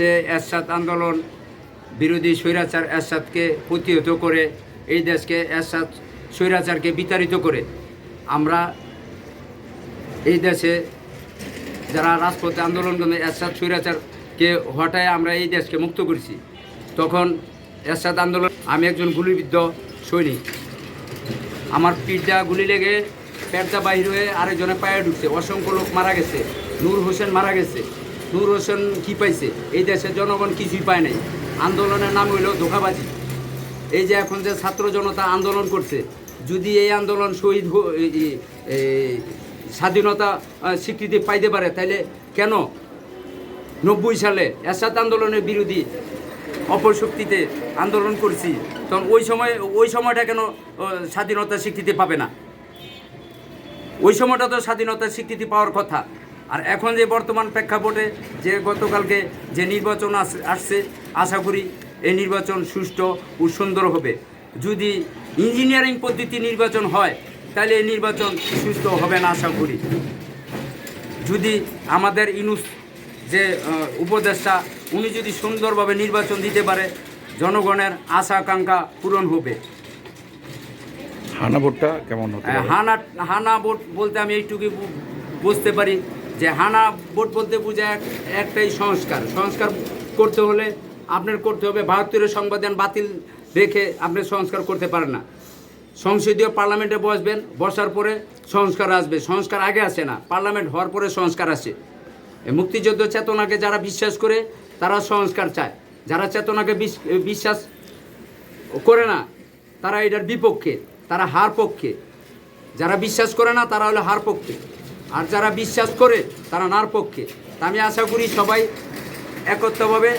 এরশাদ আন্দোলন বিরোধী স্বৈরাচার এরশাদকে প্রতিহত করে এই দেশকে এরশাদ স্বৈরাচারকে বিতাড়িত করে আমরা এই দেশে যারা রাজপথে আন্দোলন করে এরশাদ স্বৈরাচারকে হটায় আমরা এই দেশকে মুক্ত করেছি। তখন এরশাদ আন্দোলন আমি একজন গুলিবিদ্ধ সৈনিক, আমার পিঠটা গুলি লেগে পেটটা বাহির হয়ে আরেকজনের পায়ে ঢুকছে, অসংখ্য লোক মারা গেছে, নূর হোসেন মারা গেছে। নূর হোসেন কী পাইছে? এই দেশের জনগণ কিছুই পায় নাই। আন্দোলনের নাম হইল ধোঁকাবাজি। এই যে এখন যে ছাত্র জনতা আন্দোলন করছে, যদি এই আন্দোলন স্বাধীনতা স্বীকৃতি পাইতে পারে, তাহলে কেন 90 সালে এরশাদ আন্দোলনের বিরোধী অপশক্তিতে আন্দোলন করছি, তখন ওই সময়টা কেন স্বাধীনতার স্বীকৃতি পাবে না? ওই সময়টা তো স্বাধীনতার স্বীকৃতি পাওয়ার কথা। আর এখন যে বর্তমান প্রেক্ষাপটে যে গতকালকে যে নির্বাচন আসছে, আশা করি এই নির্বাচন সুষ্ঠু ও সুন্দর হবে। যদি ইঞ্জিনিয়ারিং পদ্ধতি নির্বাচন হয়, তাহলে এই নির্বাচন সুষ্ঠু হবে না আশা করি। যদি আমাদের ইনুস যে উপদেষ্টা, উনি যদি সুন্দরভাবে নির্বাচন দিতে পারে, জনগণের আশা আকাঙ্ক্ষা পূরণ হবে। হানা ভোটটা কেমন হতে পারে? হানা ভোট বলতে আমি এইটুকু বুঝতে পারি যে হানা ভোট বলতে বোঝায় একটাই সংস্কার করতে হলে আপনার করতে হবে ৭২ সংবিধান বাতিল রেখে আপনি সংস্কার করতে পারেন না। সংসদীয় পার্লামেন্টে বসবেন, বসার পরে সংস্কার আসবে। সংস্কার আগে আসে না, পার্লামেন্ট হওয়ার পরে সংস্কার আসে। মুক্তিযুদ্ধ চেতনাকে যারা বিশ্বাস করে তারা সংস্কার চায়, যারা চেতনাকে বিশ্বাস করে না তারা এটার বিপক্ষে, তারা হার পক্ষে। যারা বিশ্বাস করে না তারা হলো হার পক্ষে, আর যারা বিশ্বাস করে তারা নার পক্ষে। তা আমি আশা করি সবাই একত্রভাবে